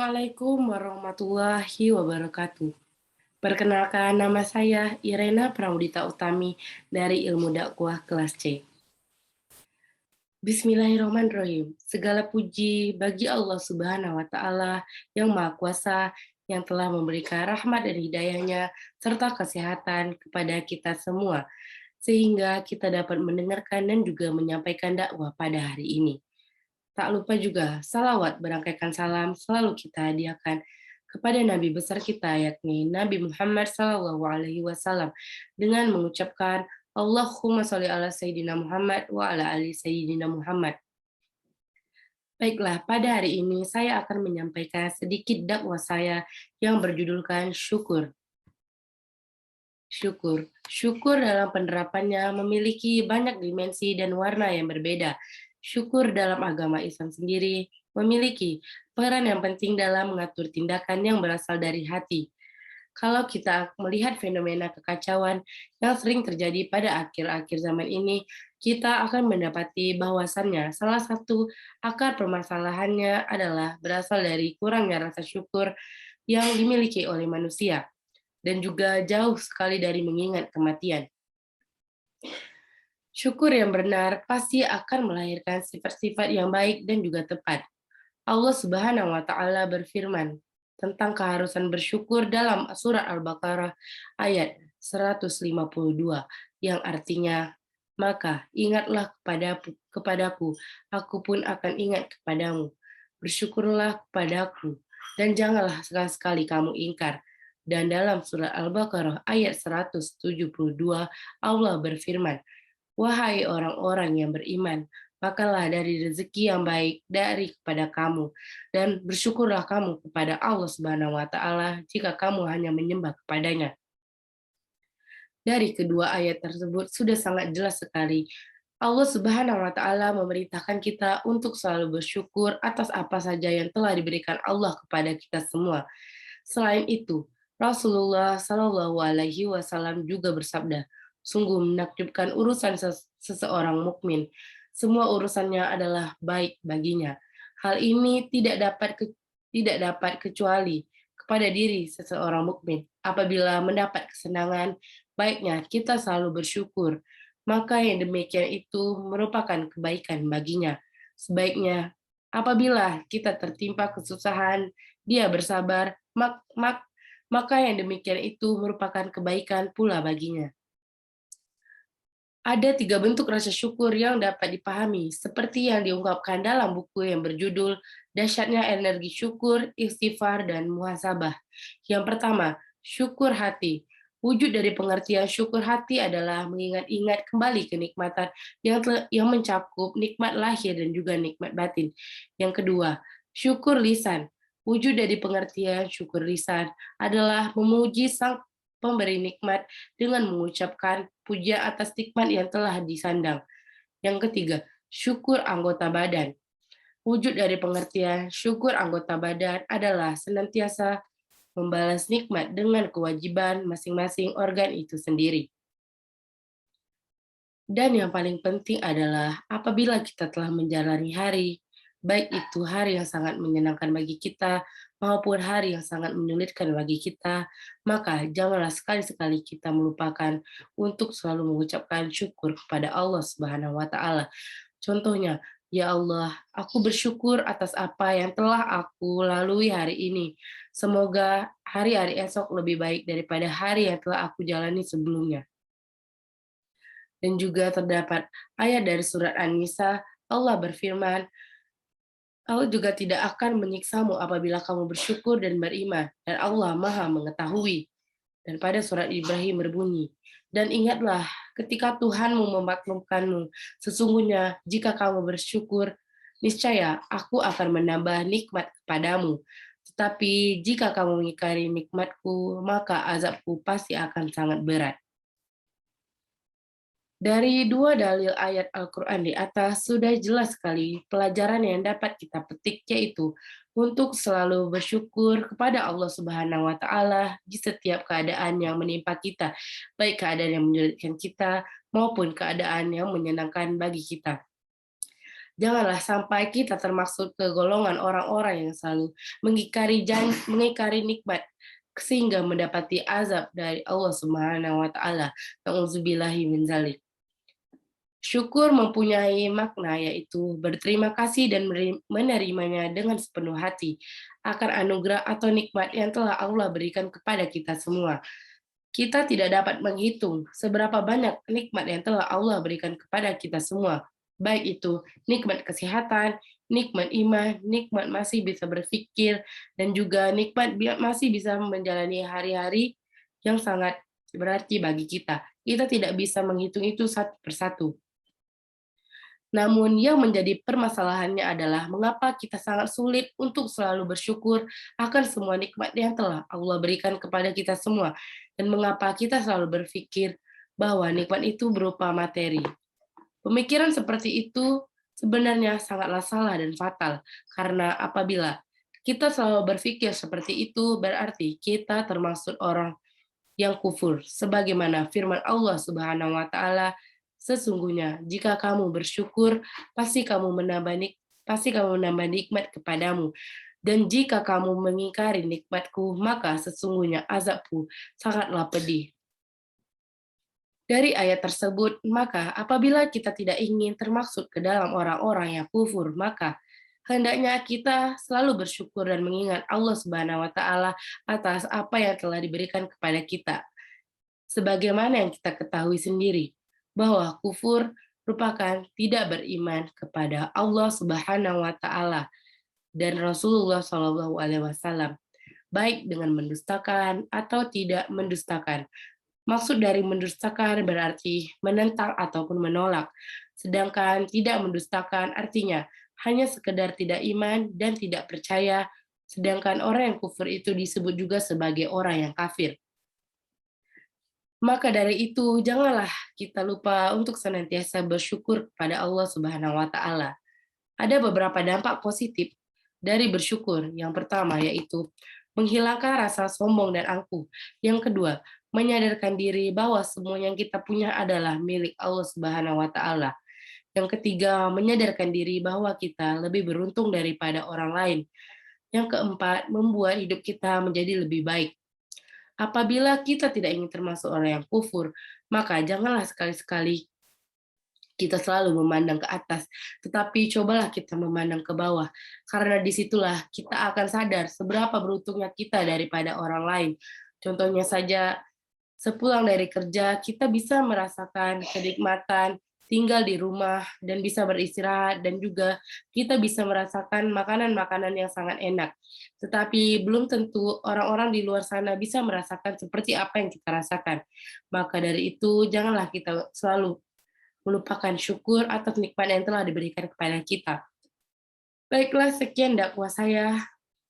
Assalamualaikum warahmatullahi wabarakatuh. Perkenalkan, nama saya Irena Pramudita Utami dari Ilmu Dakwah kelas C. Bismillahirrahmanirrahim. Segala puji bagi Allah Subhanahu wa Ta'ala yang Maha Kuasa, yang telah memberikan rahmat dan hidayahnya serta kesehatan kepada kita semua, sehingga kita dapat mendengarkan dan juga menyampaikan dakwah pada hari ini. Tak lupa juga salawat berangkaikan salam selalu kita hadiahkan kepada Nabi besar kita, yakni Nabi Muhammad SAW, dengan mengucapkan Allahumma sholli ala Sayyidina Muhammad wa ala ali Sayyidina Muhammad. Baiklah, pada hari ini saya akan menyampaikan sedikit dakwah saya yang berjudulkan syukur. Syukur dalam penerapannya memiliki banyak dimensi dan warna yang berbeda. Syukur dalam agama Islam sendiri memiliki peran yang penting dalam mengatur tindakan yang berasal dari hati. Kalau kita melihat fenomena kekacauan yang sering terjadi pada akhir-akhir zaman ini, kita akan mendapati bahwasannya salah satu akar permasalahannya adalah berasal dari kurangnya rasa syukur yang dimiliki oleh manusia dan juga jauh sekali dari mengingat kematian. Syukur yang benar pasti akan melahirkan sifat-sifat yang baik dan juga tepat. Allah Subhanahu wa Ta'ala berfirman tentang keharusan bersyukur dalam surat Al-Baqarah ayat 152, yang artinya, maka ingatlah kepadaku, aku pun akan ingat kepadamu. Bersyukurlah kepadaku, dan janganlah sekali-sekali kamu ingkar. Dan dalam surat Al-Baqarah ayat 172, Allah berfirman, wahai orang-orang yang beriman, makanlah dari rezeki yang baik dari kepada kamu, dan bersyukurlah kamu kepada Allah Subhanahu wa Ta'ala jika kamu hanya menyembah kepadanya. Dari kedua ayat tersebut sudah sangat jelas sekali. Allah Subhanahu wa Ta'ala memerintahkan kita untuk selalu bersyukur atas apa saja yang telah diberikan Allah kepada kita semua. Selain itu, Rasulullah Shallallahu Alaihi Wasallam juga bersabda, sungguh menakjubkan urusan seseorang mukmin. Semua urusannya adalah baik baginya. Hal ini tidak dapat kecuali kepada diri seseorang mukmin. Apabila mendapat kesenangan, baiknya kita selalu bersyukur. Maka yang demikian itu merupakan kebaikan baginya. Sebaiknya apabila kita tertimpa kesusahan, dia bersabar, maka yang demikian itu merupakan kebaikan pula baginya. Ada 3 bentuk rasa syukur yang dapat dipahami, seperti yang diungkapkan dalam buku yang berjudul Dahsyatnya Energi Syukur, Istighfar, dan Muhasabah. Yang pertama, syukur hati. Wujud dari pengertian syukur hati adalah mengingat-ingat kembali kenikmatan yang mencakup nikmat lahir dan juga nikmat batin. Yang kedua, syukur lisan. Wujud dari pengertian syukur lisan adalah memuji sang pemberi nikmat dengan mengucapkan puja atas nikmat yang telah disandang. Yang ketiga, syukur anggota badan. Wujud dari pengertian syukur anggota badan adalah senantiasa membalas nikmat dengan kewajiban masing-masing organ itu sendiri. Dan yang paling penting adalah apabila kita telah menjalani hari, baik itu hari yang sangat menyenangkan bagi kita maupun hari yang sangat menyulitkan bagi kita, maka janganlah sekali-sekali kita melupakan untuk selalu mengucapkan syukur kepada Allah Subhanahu wa Ta'ala. Contohnya, ya Allah, aku bersyukur atas apa yang telah aku lalui hari ini. Semoga hari-hari esok lebih baik daripada hari yang telah aku jalani sebelumnya. Dan juga terdapat ayat dari surat An-Nisa, Allah berfirman, Allah juga tidak akan menyiksamu apabila kamu bersyukur dan beriman, dan Allah Maha mengetahui. Dan pada surat Ibrahim berbunyi, dan ingatlah ketika Tuhanmu memaklumkanmu, sesungguhnya jika kamu bersyukur, niscaya aku akan menambah nikmat kepadamu. Tetapi jika kamu mengingkari nikmatku, maka azabku pasti akan sangat berat. Dari dua dalil ayat Al-Quran di atas, sudah jelas sekali pelajaran yang dapat kita petik, yaitu untuk selalu bersyukur kepada Allah Subhanahu wa Ta'ala di setiap keadaan yang menimpa kita, baik keadaan yang menyulitkan kita maupun keadaan yang menyenangkan bagi kita. Janganlah sampai kita termasuk ke golongan orang-orang yang selalu mengingkari nikmat sehingga mendapati azab dari Allah Subhanahu wa taala. Nauzubillahi min dzalik. Syukur mempunyai makna yaitu berterima kasih dan menerimanya dengan sepenuh hati akan anugerah atau nikmat yang telah Allah berikan kepada kita semua. Kita tidak dapat menghitung seberapa banyak nikmat yang telah Allah berikan kepada kita semua, baik itu nikmat kesehatan, nikmat iman, nikmat masih bisa berpikir, dan juga nikmat masih bisa menjalani hari-hari yang sangat berarti bagi kita. Kita tidak bisa menghitung itu satu persatu. Namun yang menjadi permasalahannya adalah mengapa kita sangat sulit untuk selalu bersyukur akan semua nikmat yang telah Allah berikan kepada kita semua, dan mengapa kita selalu berpikir bahwa nikmat itu berupa materi. Pemikiran seperti itu sebenarnya sangatlah salah dan fatal, karena apabila kita selalu berpikir seperti itu, berarti kita termasuk orang yang kufur, sebagaimana firman Allah Subhanahu wa taala, sesungguhnya jika kamu bersyukur, pasti kamu menambah nikmat kepadamu. Dan jika kamu mengingkari nikmatku, maka sesungguhnya azabku sangatlah pedih. Dari ayat tersebut, maka apabila kita tidak ingin termaksud ke dalam orang-orang yang kufur, maka hendaknya kita selalu bersyukur dan mengingat Allah Subhanahu wa taala atas apa yang telah diberikan kepada kita. Sebagaimana yang kita ketahui sendiri, bahwa kufur merupakan tidak beriman kepada Allah Subhanahu wa taala dan Rasulullah Shallallahu alaihi wasallam, baik dengan mendustakan atau tidak mendustakan. Maksud dari mendustakan berarti menentang ataupun menolak, sedangkan tidak mendustakan artinya hanya sekedar tidak iman dan tidak percaya, sedangkan orang yang kufur itu disebut juga sebagai orang yang kafir. Maka dari itu, janganlah kita lupa untuk senantiasa bersyukur kepada Allah Subhanahu wa taala. Ada beberapa dampak positif dari bersyukur. Yang pertama yaitu menghilangkan rasa sombong dan angkuh. Yang kedua, menyadarkan diri bahwa semua yang kita punya adalah milik Allah Subhanahu wa taala. Yang ketiga, menyadarkan diri bahwa kita lebih beruntung daripada orang lain. Yang keempat, membuat hidup kita menjadi lebih baik. Apabila kita tidak ingin termasuk orang yang kufur, maka janganlah sekali-sekali kita selalu memandang ke atas, tetapi cobalah kita memandang ke bawah, karena disitulah kita akan sadar seberapa beruntungnya kita daripada orang lain. Contohnya saja, sepulang dari kerja, kita bisa merasakan kenikmatan tinggal di rumah dan bisa beristirahat, dan juga kita bisa merasakan makanan-makanan yang sangat enak. Tetapi belum tentu orang-orang di luar sana bisa merasakan seperti apa yang kita rasakan. Maka dari itu, janganlah kita selalu melupakan syukur atas nikmat yang telah diberikan kepada kita. Baiklah, sekian dakwah saya.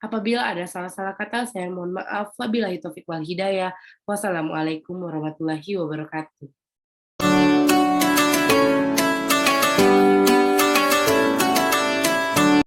Apabila ada salah-salah kata, saya mohon maaf. Wabillahi taufiq wal hidayah. Wassalamualaikum warahmatullahi wabarakatuh.